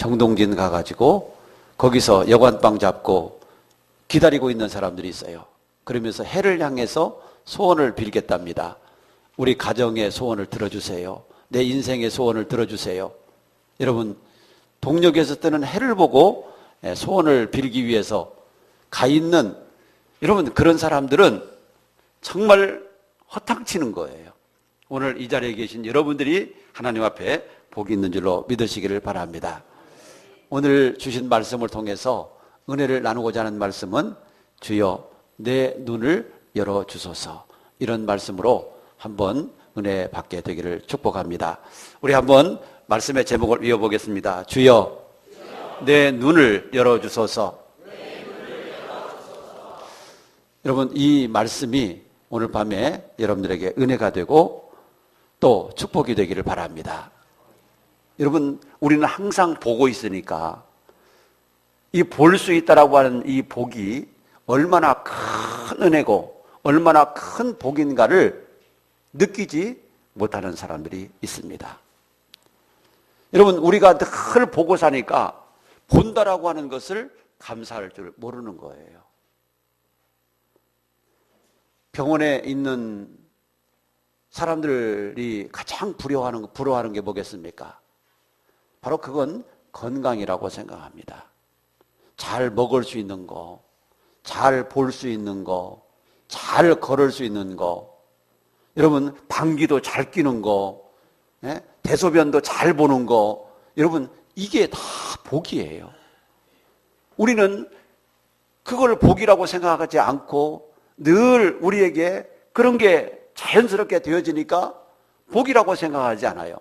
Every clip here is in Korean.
정동진 가가지고 거기서 여관방 잡고 기다리고 있는 사람들이 있어요. 그러면서 해를 향해서 소원을 빌겠답니다. 우리 가정의 소원을 들어주세요. 내 인생의 소원을 들어주세요. 여러분, 동력에서 뜨는 해를 보고 소원을 빌기 위해서 가 있는, 여러분, 그런 사람들은 정말 허탕치는 거예요. 오늘 이 자리에 계신 여러분들이 하나님 앞에 복이 있는 줄로 믿으시기를 바랍니다. 오늘 주신 말씀을 통해서 은혜를 나누고자 하는 말씀은 주여 내 눈을 열어주소서, 이런 말씀으로 한번 은혜 받게 되기를 축복합니다. 우리 한번 말씀의 제목을 이어보겠습니다. 주여 내 눈을 열어주소서. 여러분, 이 말씀이 오늘 밤에 여러분들에게 은혜가 되고 또 축복이 되기를 바랍니다. 여러분, 우리는 항상 보고 있으니까 이 볼 수 있다라고 하는 이 복이 얼마나 큰 은혜고 얼마나 큰 복인가를 느끼지 못하는 사람들이 있습니다. 여러분, 우리가 늘 보고 사니까 본다라고 하는 것을 감사할 줄 모르는 거예요. 병원에 있는 사람들이 가장 부러워하는 게 뭐겠습니까? 바로 그건 건강이라고 생각합니다. 잘 먹을 수 있는 거, 잘 볼 수 있는 거, 잘 걸을 수 있는 거, 여러분 방귀도 잘 뀌는 거, 대소변도 잘 보는 거, 여러분 이게 다 복이에요. 우리는 그걸 복이라고 생각하지 않고 늘 우리에게 그런 게 자연스럽게 되어지니까 복이라고 생각하지 않아요.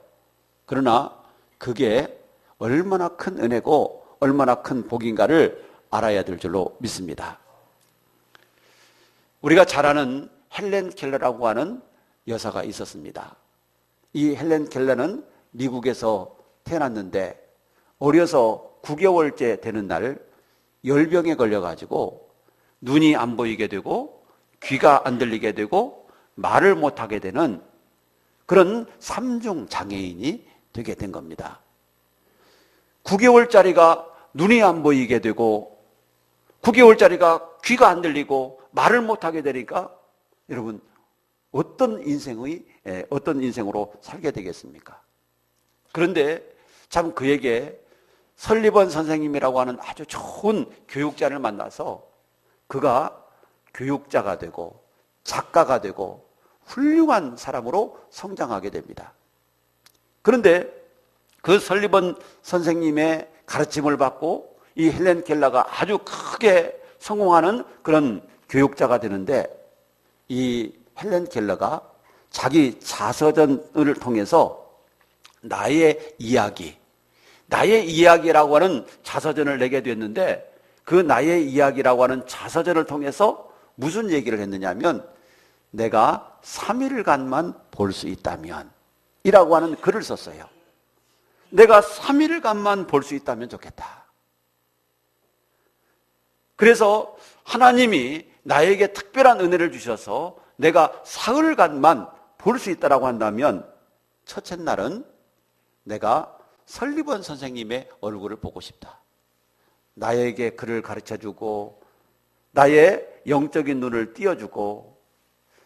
그러나 그게 얼마나 큰 은혜고 얼마나 큰 복인가를 알아야 될 줄로 믿습니다. 우리가 잘 아는 헬렌 켈러라고 하는 여사가 있었습니다. 이 헬렌 켈러는 미국에서 태어났는데 어려서 9개월째 되는 날 열병에 걸려가지고 눈이 안 보이게 되고 귀가 안 들리게 되고 말을 못하게 되는 그런 3중 장애인이 되게 된 겁니다. 9개월짜리가 눈이 안 보이게 되고 9개월짜리가 귀가 안 들리고 말을 못하게 되니까 여러분 어떤 인생으로 살게 되겠습니까? 그런데 참 그에게 설리번 선생님이라고 하는 아주 좋은 교육자를 만나서 그가 교육자가 되고 작가가 되고 훌륭한 사람으로 성장하게 됩니다. 그런데 그 설리번 선생님의 가르침을 받고 이 헬렌 켈러가 아주 크게 성공하는 그런 교육자가 되는데 이 헬렌 켈러가 자기 자서전을 통해서 나의 이야기라고 하는 자서전을 내게 됐는데 그 나의 이야기라고 하는 자서전을 통해서 무슨 얘기를 했느냐면 내가 3일간만 볼 수 있다면 이라고 하는 글을 썼어요. 내가 3일간만 볼 수 있다면 좋겠다. 그래서 하나님이 나에게 특별한 은혜를 주셔서 내가 사흘간만 볼 수 있다라고 한다면 첫째 날은 내가 설리번 선생님의 얼굴을 보고 싶다. 나에게 글을 가르쳐주고 나의 영적인 눈을 띄워주고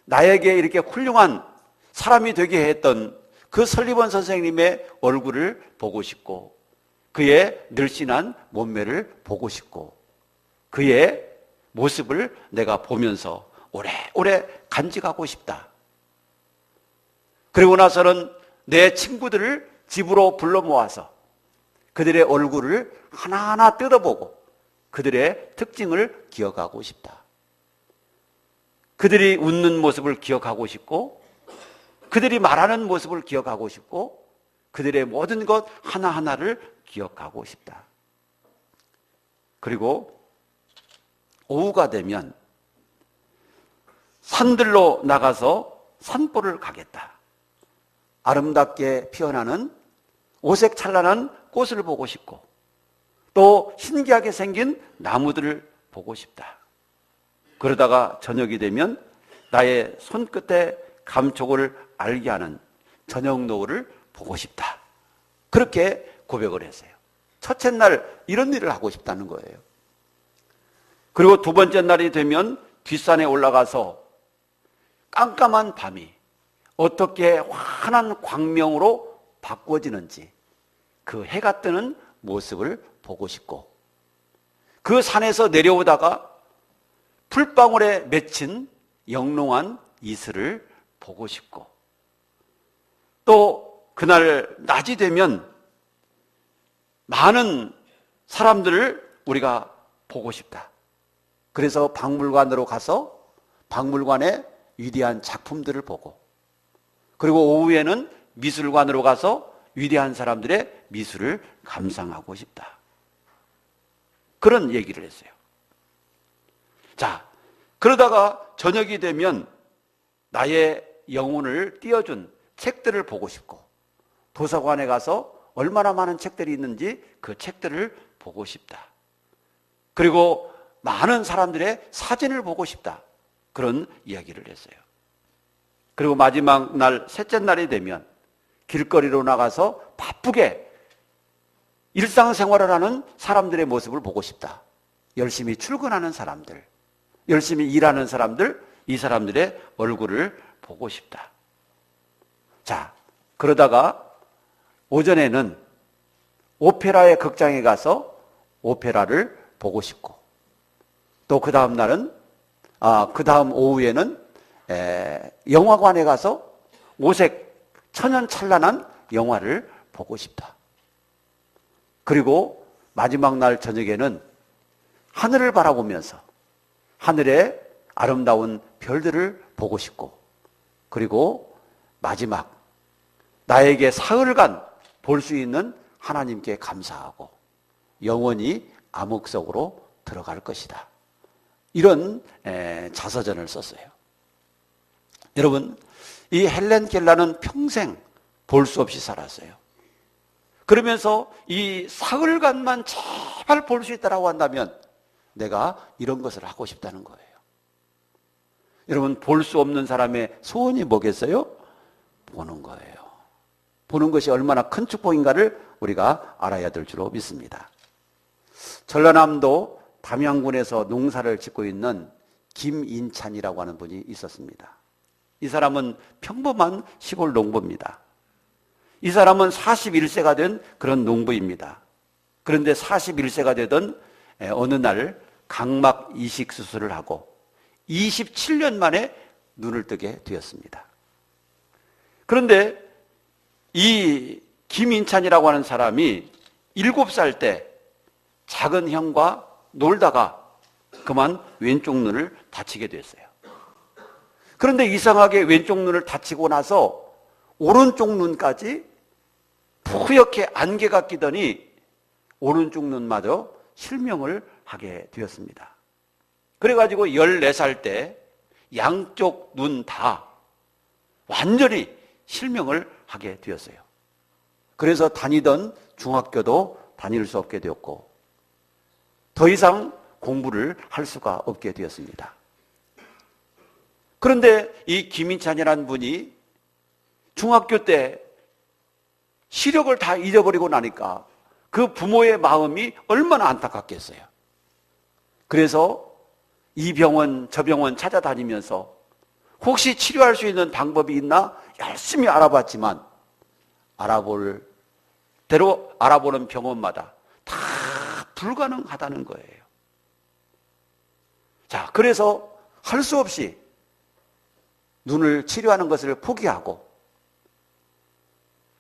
나에게 이렇게 훌륭한 사람이 되게 했던 그 설리번 선생님의 얼굴을 보고 싶고 그의 늘씬한 몸매를 보고 싶고 그의 모습을 내가 보면서 오래오래 간직하고 싶다. 그리고 나서는 내 친구들을 집으로 불러 모아서 그들의 얼굴을 하나하나 뜯어보고 그들의 특징을 기억하고 싶다. 그들이 웃는 모습을 기억하고 싶고 그들이 말하는 모습을 기억하고 싶고 그들의 모든 것 하나하나를 기억하고 싶다. 그리고 오후가 되면 산들로 나가서 산보를 가겠다. 아름답게 피어나는 오색 찬란한 꽃을 보고 싶고 또 신기하게 생긴 나무들을 보고 싶다. 그러다가 저녁이 되면 나의 손끝에 감촉을 알게 하는 저녁 노을을 보고 싶다. 그렇게 고백을 했어요. 첫째 날 이런 일을 하고 싶다는 거예요. 그리고 두 번째 날이 되면 뒷산에 올라가서 깜깜한 밤이 어떻게 환한 광명으로 바꾸어지는지 그 해가 뜨는 모습을 보고 싶고, 그 산에서 내려오다가 풀방울에 맺힌 영롱한 이슬을 보고 싶고, 또 그날 낮이 되면 많은 사람들을 우리가 보고 싶다. 그래서 박물관으로 가서 박물관의 위대한 작품들을 보고, 그리고 오후에는 미술관으로 가서 위대한 사람들의 미술을 감상하고 싶다. 그런 얘기를 했어요. 자, 그러다가 저녁이 되면 나의 영혼을 띄워준 책들을 보고 싶고, 도서관에 가서 얼마나 많은 책들이 있는지 그 책들을 보고 싶다. 그리고 많은 사람들의 사진을 보고 싶다. 그런 이야기를 했어요. 그리고 마지막 날, 셋째 날이 되면 길거리로 나가서 바쁘게 일상생활을 하는 사람들의 모습을 보고 싶다. 열심히 출근하는 사람들, 열심히 일하는 사람들, 이 사람들의 얼굴을 보고 싶다. 자, 그러다가 오전에는 오페라의 극장에 가서 오페라를 보고 싶고, 또 그 다음 날은, 그 다음 오후에는 영화관에 가서 오색 천연찬란한 영화를 보고 싶다. 그리고 마지막 날 저녁에는 하늘을 바라보면서 하늘의 아름다운 별들을 보고 싶고, 그리고 마지막 나에게 사흘간 볼 수 있는 하나님께 감사하고 영원히 암흑 속으로 들어갈 것이다. 이런 자서전을 썼어요. 여러분, 이 헬렌 켈러는 평생 볼 수 없이 살았어요. 그러면서 이 사흘간만 제발 볼 수 있다라고 한다면 내가 이런 것을 하고 싶다는 거예요. 여러분, 볼 수 없는 사람의 소원이 뭐겠어요? 보는 거예요. 보는 것이 얼마나 큰 축복인가를 우리가 알아야 될 줄로 믿습니다. 전라남도 담양군에서 농사를 짓고 있는 김인찬이라고 하는 분이 있었습니다. 이 사람은 평범한 시골 농부입니다. 이 사람은 41세가 된 그런 농부입니다. 그런데 41세가 되던 어느 날 각막 이식 수술을 하고 27년 만에 눈을 뜨게 되었습니다. 그런데 이 김인찬이라고 하는 사람이 7살 때 작은 형과 놀다가 그만 왼쪽 눈을 다치게 됐어요. 그런데 이상하게 왼쪽 눈을 다치고 나서 오른쪽 눈까지 푸옇게 안개가 끼더니 오른쪽 눈마저 실명을 하게 되었습니다. 그래가지고 14살 때 양쪽 눈 다 완전히 실명을 하게 되었어요. 그래서 다니던 중학교도 다닐 수 없게 되었고 더 이상 공부를 할 수가 없게 되었습니다. 그런데 이 김인찬이라는 분이 중학교 때 시력을 다 잊어버리고 나니까 그 부모의 마음이 얼마나 안타깝겠어요. 그래서 이 병원 저 병원 찾아다니면서 혹시 치료할 수 있는 방법이 있나 열심히 알아봤지만 알아볼 대로 알아보는 병원마다 다 불가능하다는 거예요. 자, 그래서 할 수 없이 눈을 치료하는 것을 포기하고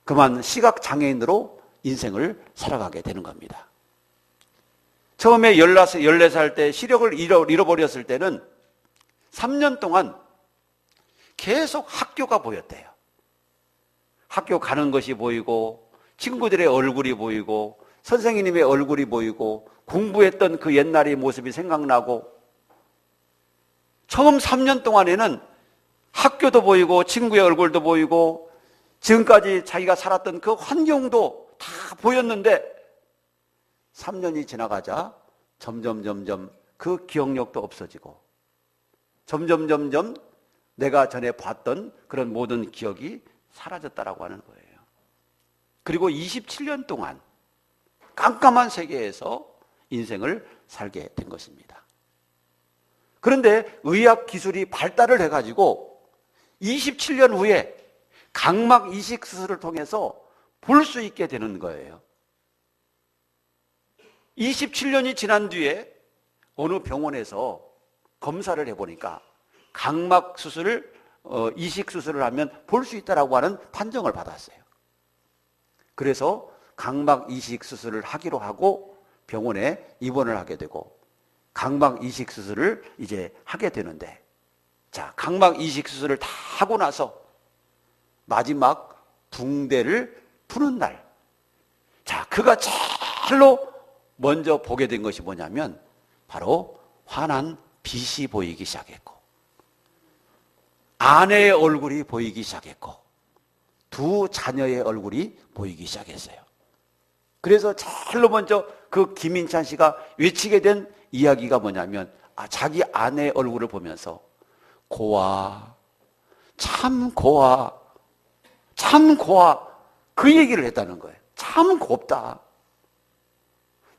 그만 시각장애인으로 인생을 살아가게 되는 겁니다. 처음에 14살 때 시력을 잃어버렸을 때는 3년 동안 계속 학교가 보였대요. 학교 가는 것이 보이고 친구들의 얼굴이 보이고 선생님의 얼굴이 보이고 공부했던 그 옛날의 모습이 생각나고 처음 3년 동안에는 학교도 보이고 친구의 얼굴도 보이고 지금까지 자기가 살았던 그 환경도 다 보였는데 3년이 지나가자 점점 그 기억력도 없어지고 점점 내가 전에 봤던 그런 모든 기억이 사라졌다라고 하는 거예요. 그리고 27년 동안 깜깜한 세계에서 인생을 살게 된 것입니다. 그런데 의학 기술이 발달을 해가지고 27년 후에 각막 이식 수술을 통해서 볼 수 있게 되는 거예요. 27년이 지난 뒤에 어느 병원에서 검사를 해보니까 각막 수술을 이식 수술을 하면 볼 수 있다라고 하는 판정을 받았어요. 그래서 각막 이식 수술을 하기로 하고 병원에 입원을 하게 되고 각막 이식 수술을 이제 하게 되는데, 자, 각막 이식 수술을 다 하고 나서 마지막 붕대를 푸는 날, 자, 그가 제일로 먼저 보게 된 것이 뭐냐면 바로 환한 빛이 보이기 시작했고 아내의 얼굴이 보이기 시작했고 두 자녀의 얼굴이 보이기 시작했어요. 그래서 제일로 먼저 그 김인찬 씨가 외치게 된 이야기가 뭐냐면 자기 아내의 얼굴을 보면서 고아, 참 고아, 참 고아, 그 얘기를 했다는 거예요. 참 곱다.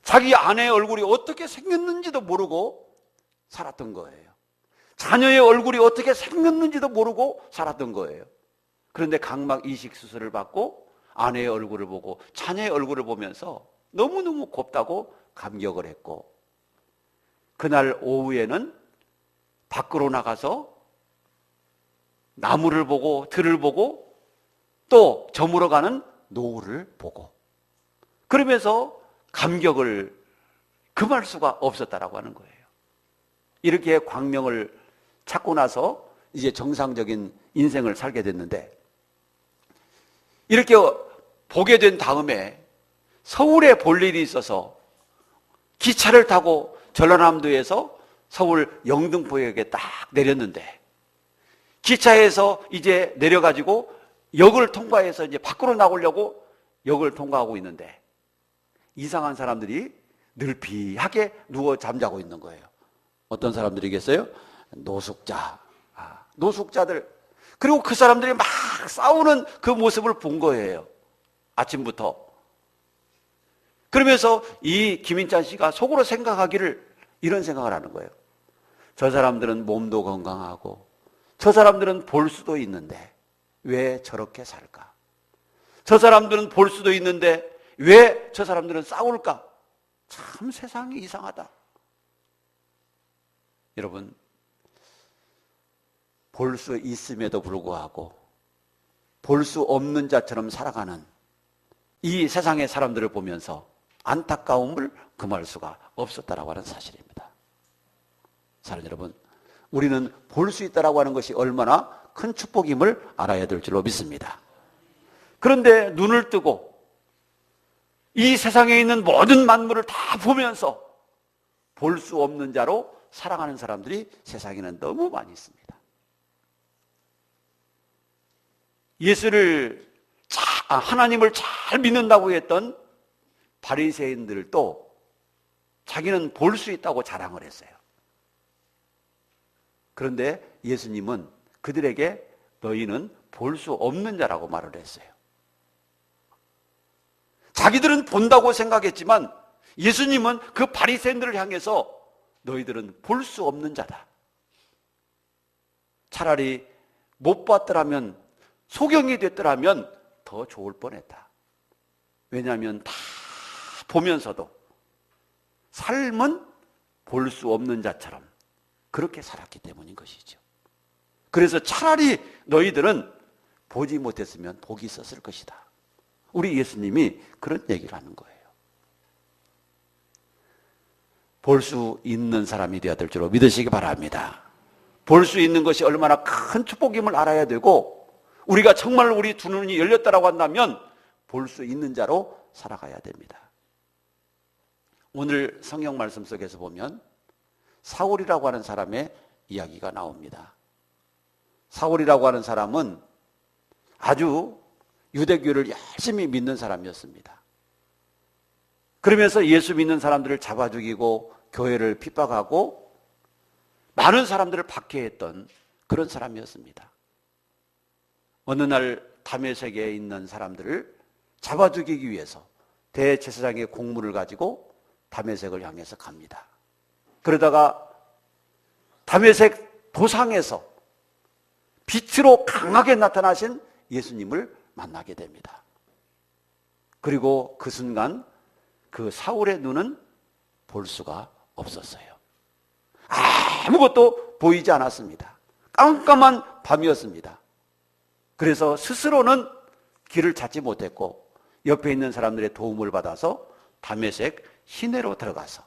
자기 아내의 얼굴이 어떻게 생겼는지도 모르고 살았던 거예요. 자녀의 얼굴이 어떻게 생겼는지도 모르고 살았던 거예요. 그런데 각막 이식 수술을 받고 아내의 얼굴을 보고 자녀의 얼굴을 보면서 너무너무 곱다고 감격을 했고, 그날 오후에는 밖으로 나가서 나무를 보고 들을 보고 또 저물어 가는 노을을 보고 그러면서 감격을 금할 수가 없었다라고 하는 거예요. 이렇게 광명을 찾고 나서 이제 정상적인 인생을 살게 됐는데, 이렇게 보게 된 다음에 서울에 볼 일이 있어서 기차를 타고 전라남도에서 서울 영등포역에 딱 내렸는데, 기차에서 이제 내려가지고 역을 통과해서 이제 밖으로 나오려고 역을 통과하고 있는데 이상한 사람들이 늘피하게 누워 잠자고 있는 거예요. 어떤 사람들이겠어요? 노숙자, 노숙자들. 그리고 그 사람들이 막 싸우는 그 모습을 본 거예요. 아침부터. 그러면서 이 김인찬 씨가 속으로 생각하기를 이런 생각을 하는 거예요. 저 사람들은 몸도 건강하고 저 사람들은 볼 수도 있는데 왜 저렇게 살까? 저 사람들은 볼 수도 있는데 왜 저 사람들은 싸울까? 참 세상이 이상하다. 여러분, 볼 수 있음에도 불구하고 볼 수 없는 자처럼 살아가는 이 세상의 사람들을 보면서 안타까움을 금할 수가 없었다라고 하는 사실입니다. 사랑하는 여러분, 우리는 볼 수 있다라고 하는 것이 얼마나 큰 축복임을 알아야 될 줄로 믿습니다. 그런데 눈을 뜨고 이 세상에 있는 모든 만물을 다 보면서 볼 수 없는 자로 살아가는 사람들이 세상에는 너무 많이 있습니다. 하나님을 잘 믿는다고 했던 바리새인들도 자기는 볼 수 있다고 자랑을 했어요. 그런데 예수님은 그들에게 너희는 볼 수 없는 자라고 말을 했어요. 자기들은 본다고 생각했지만 예수님은 그 바리새인들을 향해서 너희들은 볼 수 없는 자다. 차라리 못 봤더라면, 소경이 됐더라면 더 좋을 뻔했다. 왜냐하면 다 보면서도 삶은 볼 수 없는 자처럼 그렇게 살았기 때문인 것이죠. 그래서 차라리 너희들은 보지 못했으면 복이 있었을 것이다. 우리 예수님이 그런 얘기를 하는 거예요. 볼 수 있는 사람이 되어야 될 줄로 믿으시기 바랍니다. 볼 수 있는 것이 얼마나 큰 축복임을 알아야 되고, 우리가 정말 우리 두 눈이 열렸다라고 한다면 볼 수 있는 자로 살아가야 됩니다. 오늘 성경 말씀 속에서 보면 사울이라고 하는 사람의 이야기가 나옵니다. 사울이라고 하는 사람은 아주 유대교를 열심히 믿는 사람이었습니다. 그러면서 예수 믿는 사람들을 잡아 죽이고 교회를 핍박하고 많은 사람들을 박해했던 그런 사람이었습니다. 어느 날 다메섹에 있는 사람들을 잡아 죽이기 위해서 대제사장의 공문을 가지고 다메섹을 향해서 갑니다. 그러다가 다메섹 도상에서 빛으로 강하게 나타나신 예수님을 만나게 됩니다. 그리고 그 순간 그 사울의 눈은 볼 수가 없었어요. 아무것도 보이지 않았습니다. 깜깜한 밤이었습니다. 그래서 스스로는 길을 찾지 못했고 옆에 있는 사람들의 도움을 받아서 다메섹 시내로 들어가서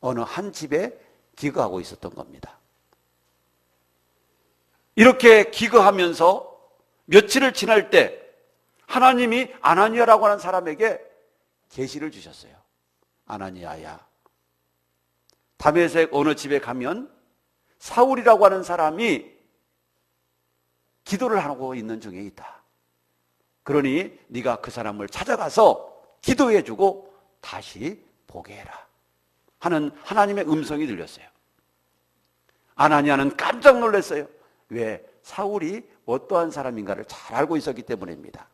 어느 한 집에 기거하고 있었던 겁니다. 이렇게 기거하면서 며칠을 지날 때 하나님이 아나니아라고 하는 사람에게 계시를 주셨어요. 아나니아야, 다메섹 어느 집에 가면 사울이라고 하는 사람이 기도를 하고 있는 중에 있다. 그러니 네가 그 사람을 찾아가서 기도해주고 다시 보게 해라 하는 하나님의 음성이 들렸어요. 아나니아는 깜짝 놀랐어요. 왜? 사울이 어떠한 사람인가를 잘 알고 있었기 때문입니다.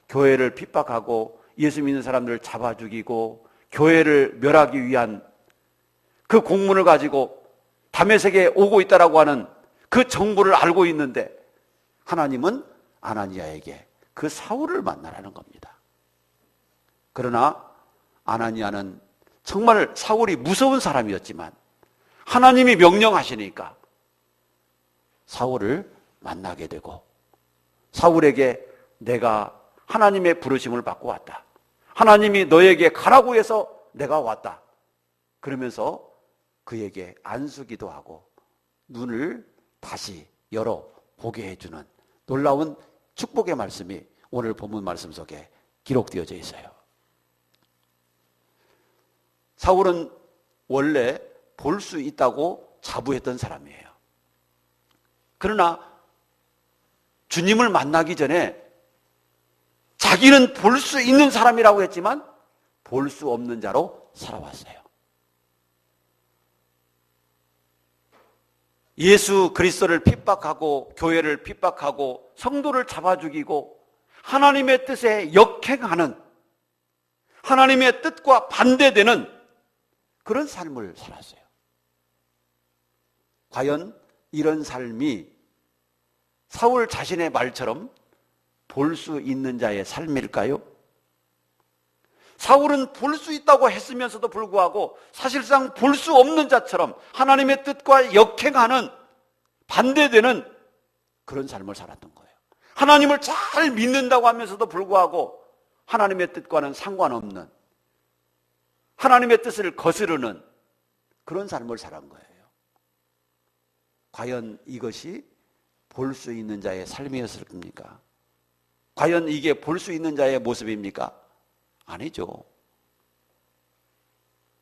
교회를 핍박하고 예수 믿는 사람들을 잡아 죽이고 교회를 멸하기 위한 그 공문을 가지고 다메섹에 오고 있다라고 하는 그 정보를 알고 있는데 하나님은 아나니아에게 그 사울을 만나라는 겁니다. 그러나 아나니아는 정말 사울이 무서운 사람이었지만 하나님이 명령하시니까 사울을 만나게 되고 사울에게 내가 하나님의 부르심을 받고 왔다. 하나님이 너에게 가라고 해서 내가 왔다. 그러면서 그에게 안수기도 하고 눈을 다시 열어 보게 해주는 놀라운 축복의 말씀이 오늘 본문 말씀 속에 기록되어져 있어요. 사울은 원래 볼 수 있다고 자부했던 사람이에요. 그러나 주님을 만나기 전에 자기는 볼 수 있는 사람이라고 했지만 볼 수 없는 자로 살아왔어요. 예수 그리스도를 핍박하고 교회를 핍박하고 성도를 잡아 죽이고 하나님의 뜻에 역행하는 하나님의 뜻과 반대되는 그런 삶을 살았어요. 과연 이런 삶이 사울 자신의 말처럼 볼 수 있는 자의 삶일까요? 사울은 볼 수 있다고 했으면서도 불구하고 사실상 볼 수 없는 자처럼 하나님의 뜻과 역행하는 반대되는 그런 삶을 살았던 거예요. 하나님을 잘 믿는다고 하면서도 불구하고 하나님의 뜻과는 상관없는 하나님의 뜻을 거스르는 그런 삶을 살은 거예요. 과연 이것이 볼 수 있는 자의 삶이었을 겁니까? 과연 이게 볼 수 있는 자의 모습입니까? 아니죠.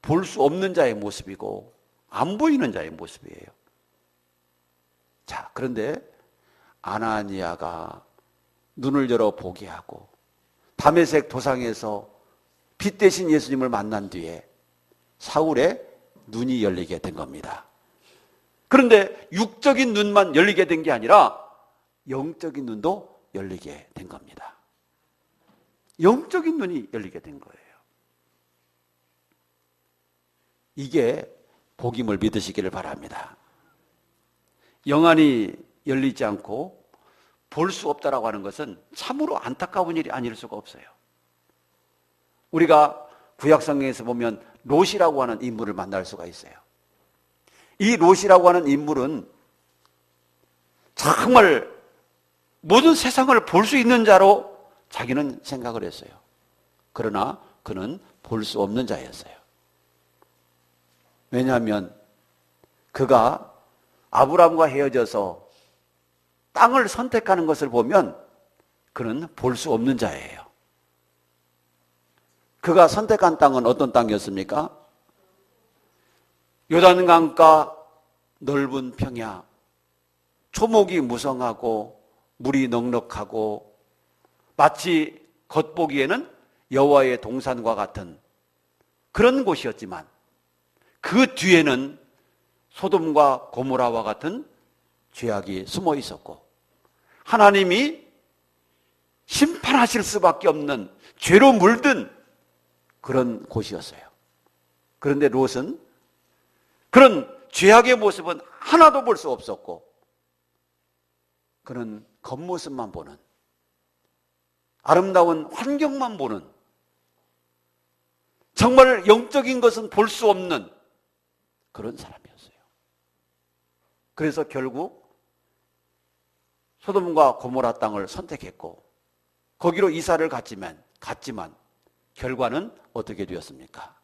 볼 수 없는 자의 모습이고 안 보이는 자의 모습이에요. 자, 그런데 아나니아가 눈을 열어 보게 하고 다메섹 도상에서 빛 대신 예수님을 만난 뒤에 사울의 눈이 열리게 된 겁니다. 그런데 육적인 눈만 열리게 된 게 아니라 영적인 눈도 열리게 된 겁니다. 영적인 눈이 열리게 된 거예요. 이게 복음을 믿으시기를 바랍니다. 영안이 열리지 않고 볼 수 없다라고 하는 것은 참으로 안타까운 일이 아닐 수가 없어요. 우리가 구약성경에서 보면 롯이라고 하는 인물을 만날 수가 있어요. 이 롯이라고 하는 인물은 정말 모든 세상을 볼 수 있는 자로 자기는 생각을 했어요. 그러나 그는 볼 수 없는 자였어요. 왜냐하면 그가 아브라함과 헤어져서 땅을 선택하는 것을 보면 그는 볼 수 없는 자예요. 그가 선택한 땅은 어떤 땅이었습니까? 요단강가 넓은 평야, 초목이 무성하고 물이 넉넉하고 마치 겉보기에는 여호와의 동산과 같은 그런 곳이었지만 그 뒤에는 소돔과 고모라와 같은 죄악이 숨어 있었고 하나님이 심판하실 수밖에 없는 죄로 물든 그런 곳이었어요. 그런데 롯은 그런 죄악의 모습은 하나도 볼 수 없었고, 그는 겉모습만 보는, 아름다운 환경만 보는, 정말 영적인 것은 볼 수 없는 그런 사람이었어요. 그래서 결국 소돔과 고모라 땅을 선택했고 거기로 이사를 갔지만 결과는 어떻게 되었습니까?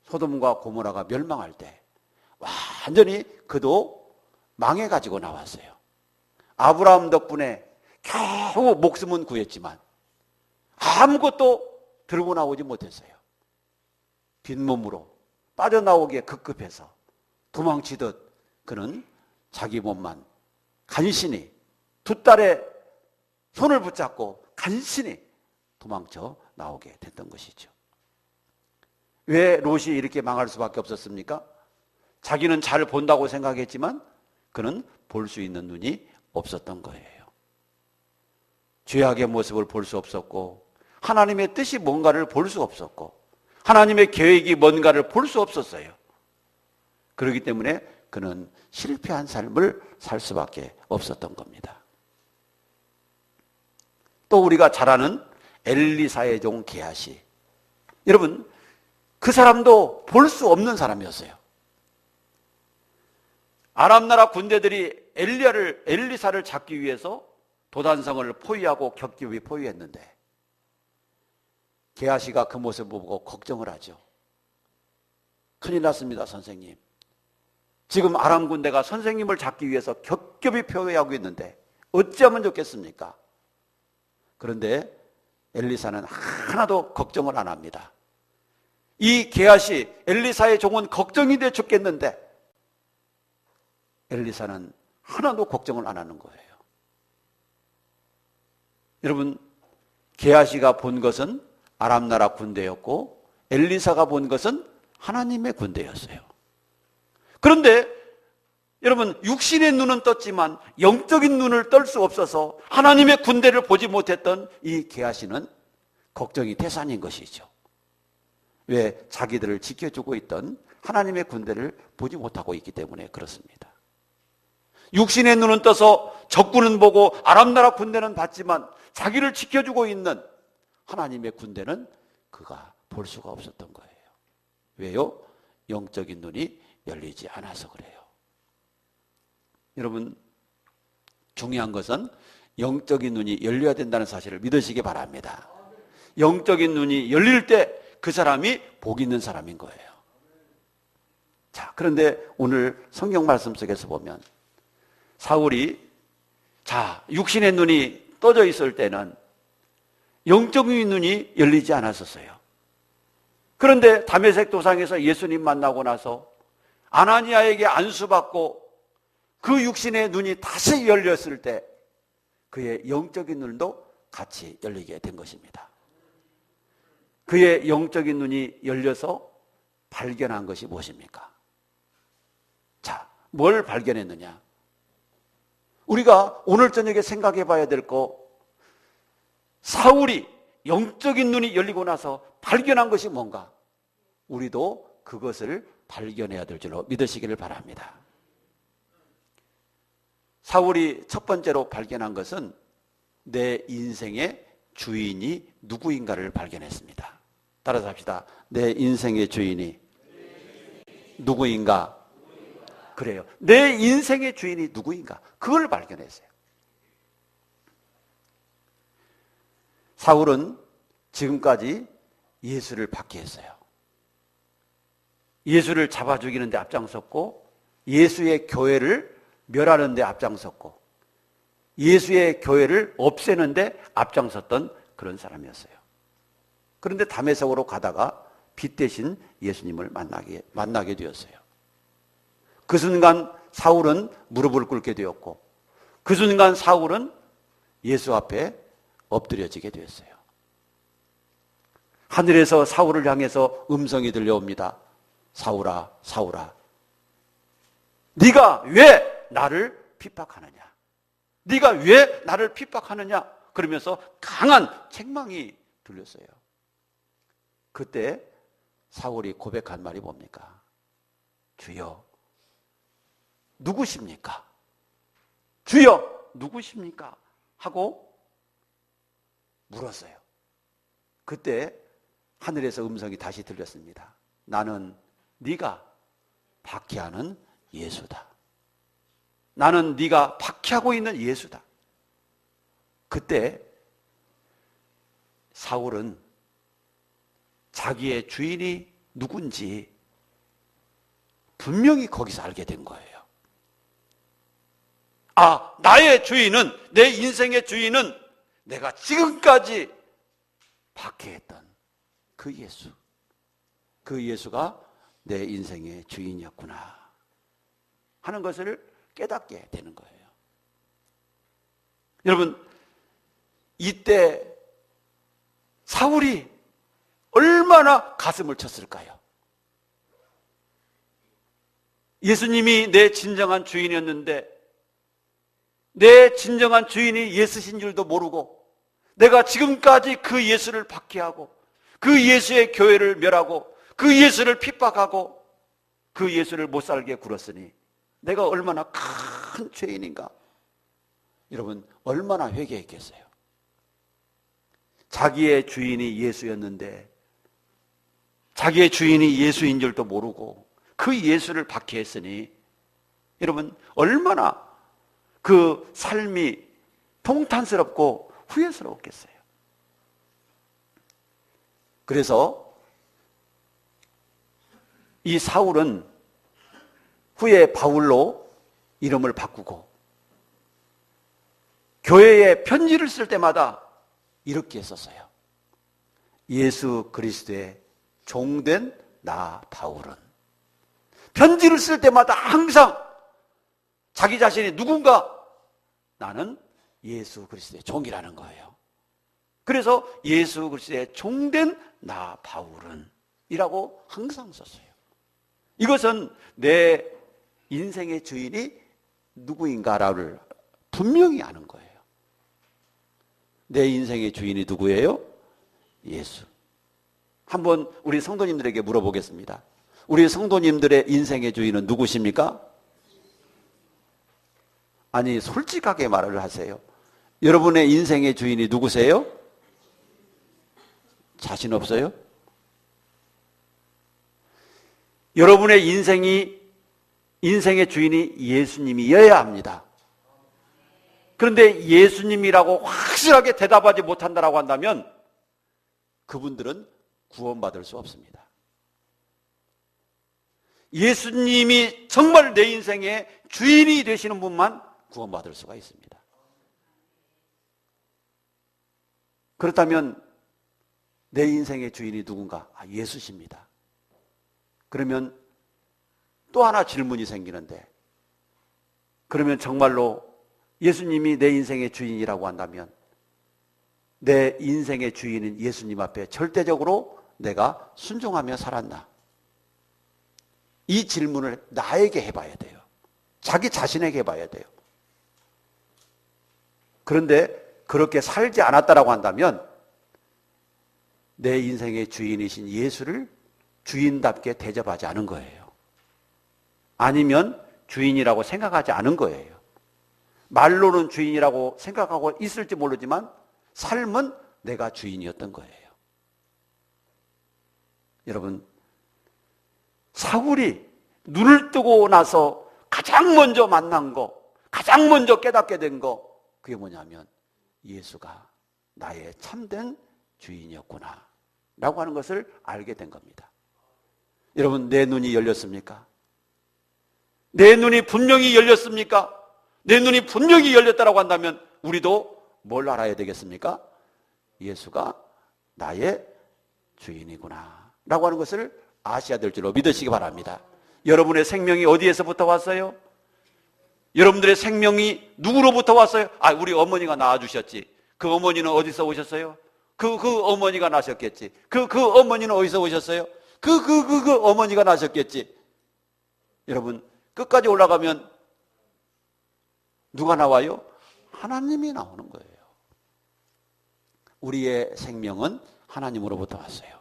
소돔과 고모라가 멸망할 때 완전히 그도 망해가지고 나왔어요. 아브라함 덕분에 겨우 목숨은 구했지만 아무것도 들고 나오지 못했어요. 빈몸으로 빠져나오기에 급급해서 도망치듯 그는 자기 몸만 간신히 두 딸의 손을 붙잡고 간신히 도망쳐 나오게 됐던 것이죠. 왜 롯이 이렇게 망할 수밖에 없었습니까? 자기는 잘 본다고 생각했지만 그는 볼 수 있는 눈이 없었던 거예요. 죄악의 모습을 볼 수 없었고 하나님의 뜻이 뭔가를 볼 수 없었고 하나님의 계획이 뭔가를 볼 수 없었어요. 그렇기 때문에 그는 실패한 삶을 살 수밖에 없었던 겁니다. 또 우리가 잘 아는 엘리사의 종 게하시, 여러분 그 사람도 볼 수 없는 사람이었어요. 아람 나라 군대들이 엘리사를 잡기 위해서 도단성을 포위하고 겹겹이 포위했는데 게하시가 그 모습을 보고 걱정을 하죠. 큰일 났습니다, 선생님. 지금 아람 군대가 선생님을 잡기 위해서 겹겹이 포위하고 있는데 어찌하면 좋겠습니까? 그런데 엘리사는 하나도 걱정을 안 합니다. 이 게하시, 엘리사의 종은 걱정이 돼 죽겠는데 엘리사는 하나도 걱정을 안 하는 거예요. 여러분, 게하시가 본 것은 아람 나라 군대였고 엘리사가 본 것은 하나님의 군대였어요. 그런데 여러분, 육신의 눈은 떴지만 영적인 눈을 뜰 수 없어서 하나님의 군대를 보지 못했던 이 게하시는 걱정이 태산인 것이죠. 왜? 자기들을 지켜주고 있던 하나님의 군대를 보지 못하고 있기 때문에 그렇습니다. 육신의 눈은 떠서 적군은 보고 아람 나라 군대는 봤지만 자기를 지켜주고 있는 하나님의 군대는 그가 볼 수가 없었던 거예요. 왜요? 영적인 눈이 열리지 않아서 그래요. 여러분, 중요한 것은 영적인 눈이 열려야 된다는 사실을 믿으시기 바랍니다. 영적인 눈이 열릴 때 그 사람이 복 있는 사람인 거예요. 자, 그런데 오늘 성경 말씀 속에서 보면 사울이 육신의 눈이 떠져 있을 때는 영적인 눈이 열리지 않았었어요. 그런데 다메섹 도상에서 예수님 만나고 나서 아나니아에게 안수받고 그 육신의 눈이 다시 열렸을 때 그의 영적인 눈도 같이 열리게 된 것입니다. 그의 영적인 눈이 열려서 발견한 것이 무엇입니까? 자, 뭘 발견했느냐? 우리가 오늘 저녁에 생각해 봐야 될 거, 사울이 영적인 눈이 열리고 나서 발견한 것이 뭔가? 우리도 그것을 발견해야 될 줄로 믿으시기를 바랍니다. 사울이 첫 번째로 발견한 것은 내 인생의 주인이 누구인가를 발견했습니다. 따라서 합시다. 내 인생의 주인이 누구인가? 그래요. 내 인생의 주인이 누구인가? 그걸 발견했어요. 사울은 지금까지 예수를 박해했어요. 예수를 잡아 죽이는 데 앞장섰고 예수의 교회를 멸하는 데 앞장섰고 예수의 교회를 없애는 데 앞장섰던 그런 사람이었어요. 그런데 다메섹으로 가다가 빛 대신 예수님을 만나게 되었어요. 그 순간 사울은 무릎을 꿇게 되었고 그 순간 사울은 예수 앞에 엎드려지게 되었어요. 하늘에서 사울을 향해서 음성이 들려옵니다. 사울아, 사울아, 네가 왜 나를 핍박하느냐? 네가 왜 나를 핍박하느냐? 그러면서 강한 책망이 들렸어요. 그때 사울이 고백한 말이 뭡니까? 주여, 누구십니까? 주여, 누구십니까? 하고 물었어요. 그때 하늘에서 음성이 다시 들렸습니다. 나는 네가 박해하는 예수다. 나는 네가 박해하고 있는 예수다. 그때 사울은 자기의 주인이 누군지 분명히 거기서 알게 된 거예요. 아, 나의 주인은, 내 인생의 주인은 내가 지금까지 박해했던 그 예수. 그 예수가 내 인생의 주인이었구나 하는 것을 깨닫게 되는 거예요. 여러분, 이때 사울이 얼마나 가슴을 쳤을까요? 예수님이 내 진정한 주인이었는데 내 진정한 주인이 예수신 줄도 모르고 내가 지금까지 그 예수를 박해하고 그 예수의 교회를 멸하고 그 예수를 핍박하고 그 예수를 못 살게 굴었으니 내가 얼마나 큰 죄인인가. 여러분, 얼마나 회개했겠어요. 자기의 주인이 예수였는데 자기의 주인이 예수인 줄도 모르고 그 예수를 박해했으니 여러분, 얼마나 그 삶이 통탄스럽고 후회스러웠겠어요. 그래서 이 사울은 후에 바울로 이름을 바꾸고 교회에 편지를 쓸 때마다 이렇게 썼어요. 예수 그리스도의 종된 나 바울은. 편지를 쓸 때마다 항상 자기 자신이 누군가, 나는 예수 그리스도의 종이라는 거예요. 그래서 예수 그리스도의 종된 나 바울은 이라고 항상 썼어요. 이것은 내 인생의 주인이 누구인가를 분명히 아는 거예요. 내 인생의 주인이 누구예요? 예수. 한번 우리 성도님들에게 물어보겠습니다. 우리 성도님들의 인생의 주인은 누구십니까? 아니, 솔직하게 말을 하세요. 여러분의 인생의 주인이 누구세요? 자신 없어요? 여러분의 인생의 주인이 예수님이어야 합니다. 그런데 예수님이라고 확실하게 대답하지 못한다고 한다면 그분들은 구원받을 수 없습니다. 예수님이 정말 내 인생의 주인이 되시는 분만 구원받을 수가 있습니다. 그렇다면 내 인생의 주인이 누군가? 아, 예수십니다. 그러면 또 하나 질문이 생기는데, 그러면 정말로 예수님이 내 인생의 주인이라고 한다면 내 인생의 주인인 예수님 앞에 절대적으로 내가 순종하며 살았나? 이 질문을 나에게 해봐야 돼요. 자기 자신에게 해봐야 돼요. 그런데 그렇게 살지 않았다라고 한다면 내 인생의 주인이신 예수를 주인답게 대접하지 않은 거예요. 아니면 주인이라고 생각하지 않은 거예요. 말로는 주인이라고 생각하고 있을지 모르지만 삶은 내가 주인이었던 거예요. 여러분, 사울이 눈을 뜨고 나서 가장 먼저 만난 거, 가장 먼저 깨닫게 된 거, 그게 뭐냐면 예수가 나의 참된 주인이었구나 라고 하는 것을 알게 된 겁니다. 여러분, 내 눈이 열렸습니까? 내 눈이 분명히 열렸습니까? 내 눈이 분명히 열렸다고 한다면 우리도 뭘 알아야 되겠습니까? 예수가 나의 주인이구나 라고 하는 것을 아셔야 될 줄로 믿으시기 바랍니다. 여러분의 생명이 어디에서부터 왔어요? 여러분들의 생명이 누구로부터 왔어요? 아, 우리 어머니가 낳아주셨지. 그 어머니는 어디서 오셨어요? 그 어머니가 나셨겠지. 그 어머니는 어디서 오셨어요? 그 어머니가 나셨겠지. 여러분, 끝까지 올라가면 누가 나와요? 하나님이 나오는 거예요. 우리의 생명은 하나님으로부터 왔어요.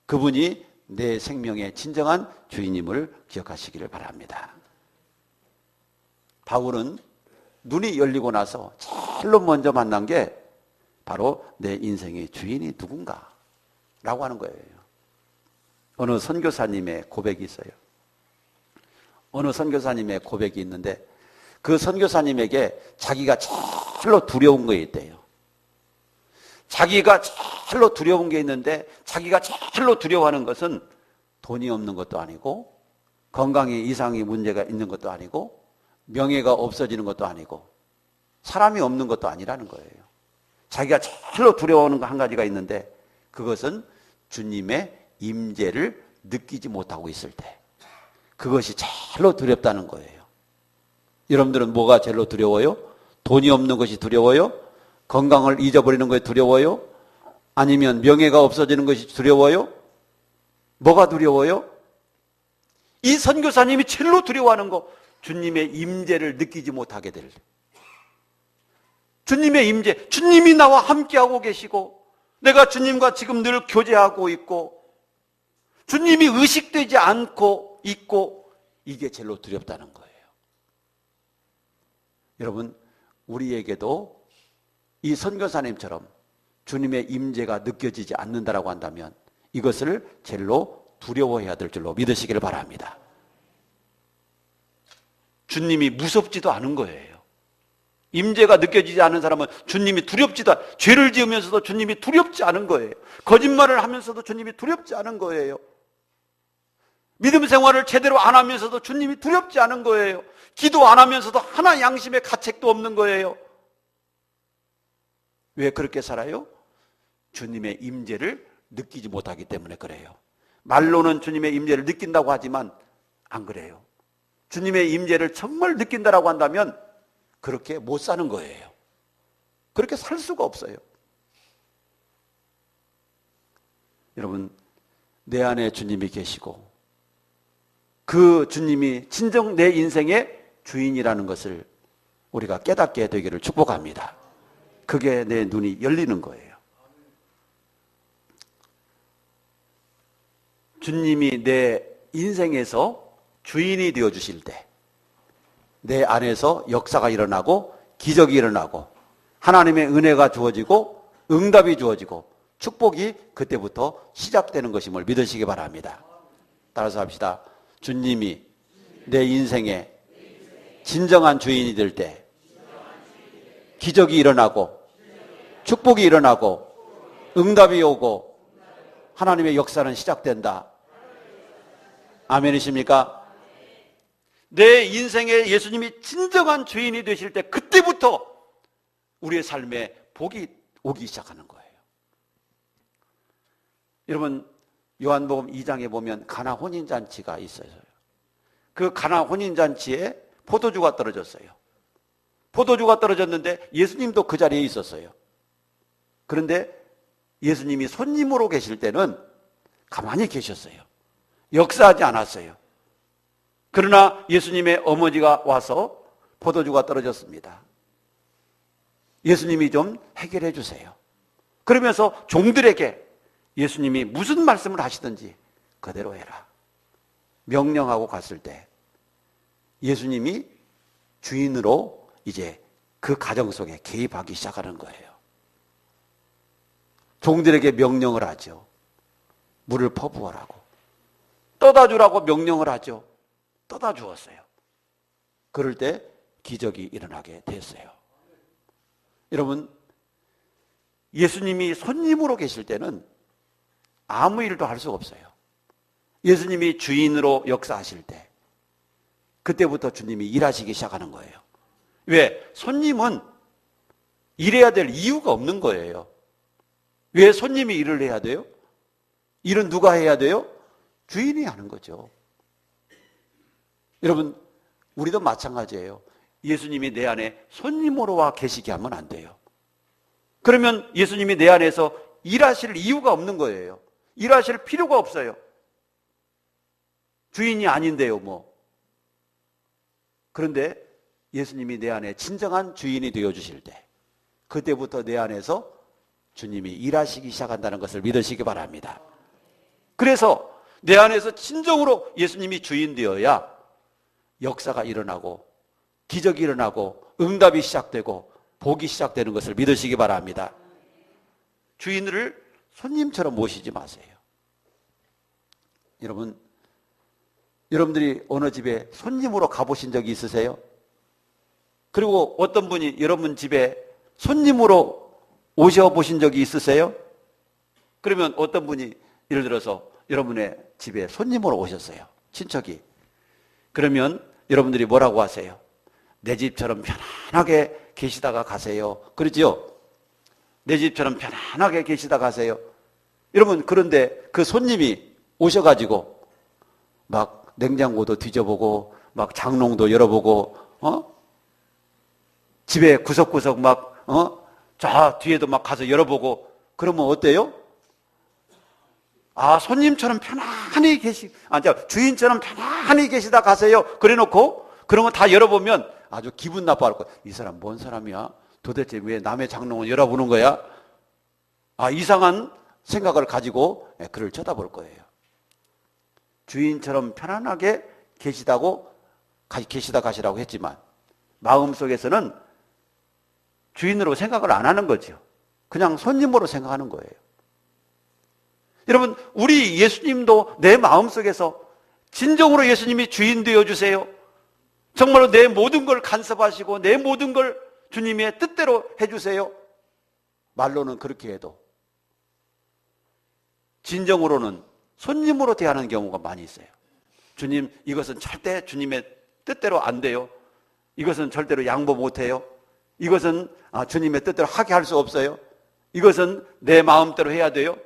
그분이 내 생명의 진정한 주인임을 기억하시기를 바랍니다. 바울은 눈이 열리고 나서 제일로 먼저 만난 게 바로 내 인생의 주인이 누군가 라고 하는 거예요. 어느 선교사님의 고백이 있어요. 어느 선교사님의 고백이 있는데 그 선교사님에게 자기가 제일로 두려운 게 있대요. 자기가 제일로 두려운 게 있는데 자기가 제일로 두려워하는 것은 돈이 없는 것도 아니고 건강에 이상이 문제가 있는 것도 아니고 명예가 없어지는 것도 아니고 사람이 없는 것도 아니라는 거예요. 자기가 제일로 두려워하는 거 한 가지가 있는데 그것은 주님의 임재를 느끼지 못하고 있을 때 그것이 제일로 두렵다는 거예요. 여러분들은 뭐가 제일로 두려워요? 돈이 없는 것이 두려워요? 건강을 잊어버리는 것이 두려워요? 아니면 명예가 없어지는 것이 두려워요? 뭐가 두려워요? 이 선교사님이 제일로 두려워하는 거, 주님의 임재를 느끼지 못하게 될 때. 주님의 임재, 주님이 나와 함께하고 계시고 내가 주님과 지금 늘 교제하고 있고 주님이 의식되지 않고 있고 이게 제일로 두렵다는 거예요. 여러분, 우리에게도 이 선교사님처럼 주님의 임재가 느껴지지 않는다라고 한다면 이것을 제일로 두려워해야 될 줄로 믿으시기를 바랍니다. 주님이 무섭지도 않은 거예요. 임재가 느껴지지 않은 사람은 주님이 두렵지도 죄를 지으면서도 주님이 두렵지 않은 거예요. 거짓말을 하면서도 주님이 두렵지 않은 거예요. 믿음 생활을 제대로 안 하면서도 주님이 두렵지 않은 거예요. 기도 안 하면서도 하나 양심의 가책도 없는 거예요. 왜 그렇게 살아요? 주님의 임재를 느끼지 못하기 때문에 그래요. 말로는 주님의 임재를 느낀다고 하지만 안 그래요. 주님의 임재를 정말 느낀다라고 한다면 그렇게 못 사는 거예요. 그렇게 살 수가 없어요. 여러분, 내 안에 주님이 계시고 그 주님이 진정 내 인생의 주인이라는 것을 우리가 깨닫게 되기를 축복합니다. 그게 내 눈이 열리는 거예요. 주님이 내 인생에서 주인이 되어 주실 때 내 안에서 역사가 일어나고 기적이 일어나고 하나님의 은혜가 주어지고 응답이 주어지고 축복이 그때부터 시작되는 것임을 믿으시기 바랍니다. 따라서 합시다. 주님이 내 인생의 진정한 주인이 될 때 기적이 일어나고 축복이 일어나고 응답이 오고 하나님의 역사는 시작된다. 아멘이십니까? 내 인생에 예수님이 진정한 주인이 되실 때 그때부터 우리의 삶에 복이 오기 시작하는 거예요. 여러분, 요한복음 2장에 보면 가나 혼인잔치가 있어요. 그 가나 혼인잔치에 포도주가 떨어졌어요. 포도주가 떨어졌는데 예수님도 그 자리에 있었어요. 그런데 예수님이 손님으로 계실 때는 가만히 계셨어요. 역사하지 않았어요. 그러나 예수님의 어머니가 와서 포도주가 떨어졌습니다. 예수님이 좀 해결해 주세요. 그러면서 종들에게 예수님이 무슨 말씀을 하시든지 그대로 해라. 명령하고 갔을 때 예수님이 주인으로 이제 그 가정 속에 개입하기 시작하는 거예요. 종들에게 명령을 하죠. 물을 퍼부으라고. 떠다 주라고 명령을 하죠. 떠다 주었어요. 그럴 때 기적이 일어나게 됐어요. 여러분, 예수님이 손님으로 계실 때는 아무 일도 할 수가 없어요. 예수님이 주인으로 역사하실 때 그때부터 주님이 일하시기 시작하는 거예요. 왜? 손님은 일해야 될 이유가 없는 거예요. 왜 손님이 일을 해야 돼요? 일은 누가 해야 돼요? 주인이 하는 거죠. 여러분, 우리도 마찬가지예요. 예수님이 내 안에 손님으로 와 계시게 하면 안 돼요. 그러면 예수님이 내 안에서 일하실 이유가 없는 거예요. 일하실 필요가 없어요. 주인이 아닌데요, 뭐. 그런데 예수님이 내 안에 진정한 주인이 되어 주실 때 그때부터 내 안에서 주님이 일하시기 시작한다는 것을 믿으시기 바랍니다. 그래서 내 안에서 진정으로 예수님이 주인 되어야 역사가 일어나고 기적이 일어나고 응답이 시작되고 복이 시작되는 것을 믿으시기 바랍니다. 주인을 손님처럼 모시지 마세요. 여러분들이 어느 집에 손님으로 가보신 적이 있으세요? 그리고 어떤 분이 여러분 집에 손님으로 오셔보신 적이 있으세요? 그러면 어떤 분이 예를 들어서 여러분의 집에 손님으로 오셨어요. 친척이. 그러면 여러분들이 뭐라고 하세요? 내 집처럼 편안하게 계시다가 가세요. 그러지요? 내 집처럼 편안하게 계시다 가세요. 여러분, 그런데 그 손님이 오셔가지고 막 냉장고도 뒤져보고 막 장롱도 열어보고 집에 구석구석 막 저 뒤에도 막 가서 열어보고 그러면 어때요? 아, 손님처럼 편안히 주인처럼 편안히 계시다 가세요. 그래 놓고 그런 거 다 열어보면 아주 기분 나빠할 거야. 이 사람 뭔 사람이야? 도대체 왜 남의 장롱을 열어보는 거야? 아, 이상한 생각을 가지고 그를 쳐다볼 거예요. 주인처럼 편안하게 계시다 가시라고 했지만 마음속에서는 주인으로 생각을 안 하는 거죠. 그냥 손님으로 생각하는 거예요. 여러분, 우리 예수님도 내 마음속에서 진정으로 예수님이 주인 되어주세요. 정말로 내 모든 걸 간섭하시고 내 모든 걸 주님의 뜻대로 해주세요. 말로는 그렇게 해도 진정으로는 손님으로 대하는 경우가 많이 있어요. 주님, 이것은 절대 주님의 뜻대로 안 돼요. 이것은 절대로 양보 못해요. 이것은 주님의 뜻대로 하게 할 수 없어요. 이것은 내 마음대로 해야 돼요.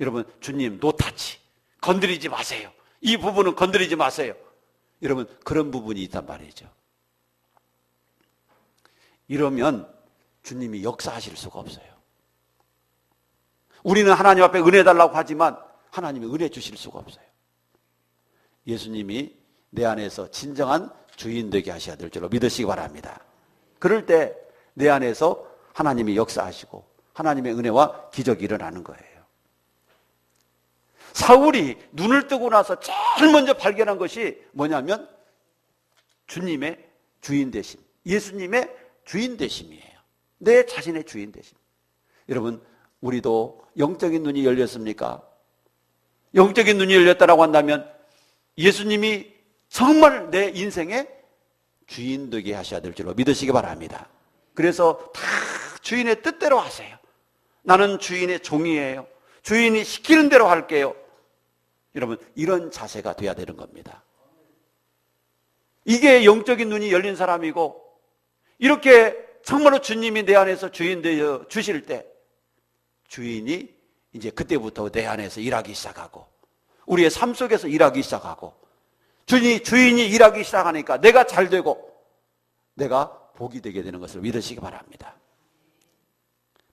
여러분, 주님 노타치 건드리지 마세요. 이 부분은 건드리지 마세요. 여러분, 그런 부분이 있단 말이죠. 이러면 주님이 역사하실 수가 없어요. 우리는 하나님 앞에 은혜 달라고 하지만 하나님이 은혜 주실 수가 없어요. 예수님이 내 안에서 진정한 주인 되게 하셔야 될 줄로 믿으시기 바랍니다. 그럴 때 내 안에서 하나님이 역사하시고 하나님의 은혜와 기적이 일어나는 거예요. 사울이 눈을 뜨고 나서 제일 먼저 발견한 것이 뭐냐면 주님의 주인 되심, 예수님의 주인 되심이에요. 내 자신의 주인 되심. 여러분, 우리도 영적인 눈이 열렸습니까? 영적인 눈이 열렸다라고 한다면 예수님이 정말 내 인생의 주인 되게 하셔야 될 줄로 믿으시기 바랍니다. 그래서 다 주인의 뜻대로 하세요. 나는 주인의 종이에요. 주인이 시키는 대로 할게요. 여러분, 이런 자세가 돼야 되는 겁니다. 이게 영적인 눈이 열린 사람이고, 이렇게 정말로 주님이 내 안에서 주인 되어 주실 때 주인이 이제 그때부터 내 안에서 일하기 시작하고 우리의 삶 속에서 일하기 시작하고 주인이 일하기 시작하니까 내가 잘 되고 내가 복이 되게 되는 것을 믿으시기 바랍니다.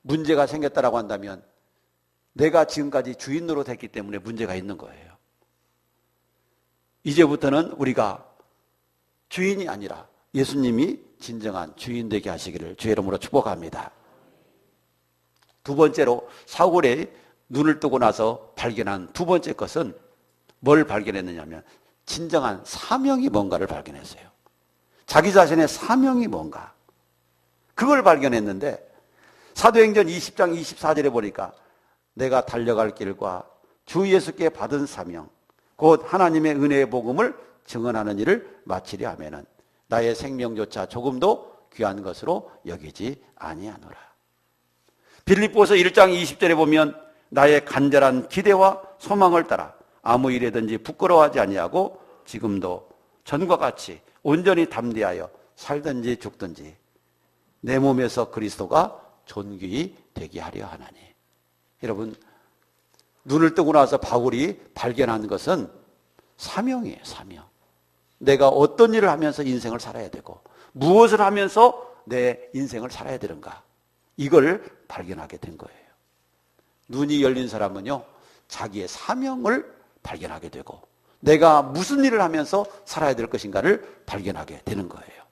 문제가 생겼다라고 한다면 내가 지금까지 주인으로 됐기 때문에 문제가 있는 거예요. 이제부터는 우리가 주인이 아니라 예수님이 진정한 주인 되게 하시기를 주의 이름으로 축복합니다. 두 번째로 사울의 눈을 뜨고 나서 발견한 두 번째 것은 뭘 발견했느냐면 진정한 사명이 뭔가를 발견했어요. 자기 자신의 사명이 뭔가, 그걸 발견했는데 사도행전 20장 24절에 보니까 내가 달려갈 길과 주 예수께 받은 사명 곧 하나님의 은혜의 복음을 증언하는 일을 마치려 하면은 나의 생명조차 조금도 귀한 것으로 여기지 아니하노라. 빌립보서 1장 20절에 보면 나의 간절한 기대와 소망을 따라 아무 일에든지 부끄러워하지 아니하고 지금도 전과 같이 온전히 담대하여 살든지 죽든지 내 몸에서 그리스도가 존귀히 되게 하려 하나니. 여러분, 눈을 뜨고 나서 바울이 발견한 것은 사명이에요. 사명. 내가 어떤 일을 하면서 인생을 살아야 되고 무엇을 하면서 내 인생을 살아야 되는가, 이걸 발견하게 된 거예요. 눈이 열린 사람은요, 자기의 사명을 발견하게 되고 내가 무슨 일을 하면서 살아야 될 것인가를 발견하게 되는 거예요.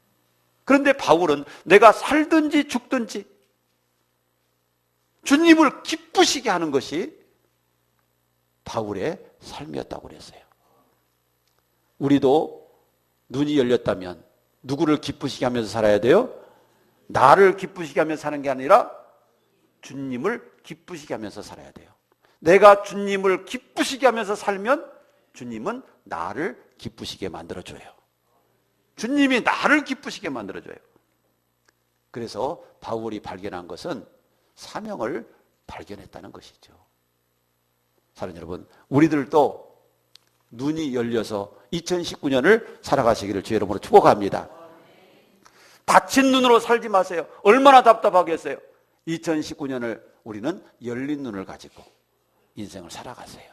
그런데 바울은 내가 살든지 죽든지 주님을 기쁘시게 하는 것이 바울의 삶이었다고 그랬어요. 우리도 눈이 열렸다면 누구를 기쁘시게 하면서 살아야 돼요? 나를 기쁘시게 하면서 사는 게 아니라 주님을 기쁘시게 하면서 살아야 돼요. 내가 주님을 기쁘시게 하면서 살면 주님은 나를 기쁘시게 만들어줘요. 주님이 나를 기쁘시게 만들어줘요. 그래서 바울이 발견한 것은 사명을 발견했다는 것이죠. 사랑하는 여러분, 우리들도 눈이 열려서 2019년을 살아가시기를 주의 이름으로 축복합니다. 닫힌 눈으로 살지 마세요. 얼마나 답답하겠어요. 2019년을 우리는 열린 눈을 가지고 인생을 살아가세요.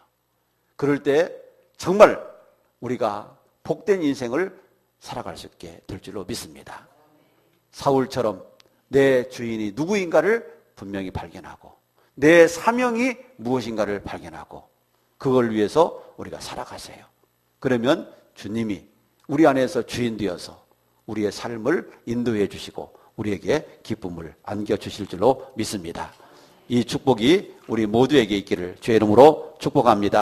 그럴 때 정말 우리가 복된 인생을 살아갈 수 있게 될 줄로 믿습니다. 사울처럼 내 주인이 누구인가를 분명히 발견하고 내 사명이 무엇인가를 발견하고 그걸 위해서 우리가 살아가세요. 그러면 주님이 우리 안에서 주인 되어서 우리의 삶을 인도해 주시고 우리에게 기쁨을 안겨주실 줄로 믿습니다. 이 축복이 우리 모두에게 있기를 주의 이름으로 축복합니다.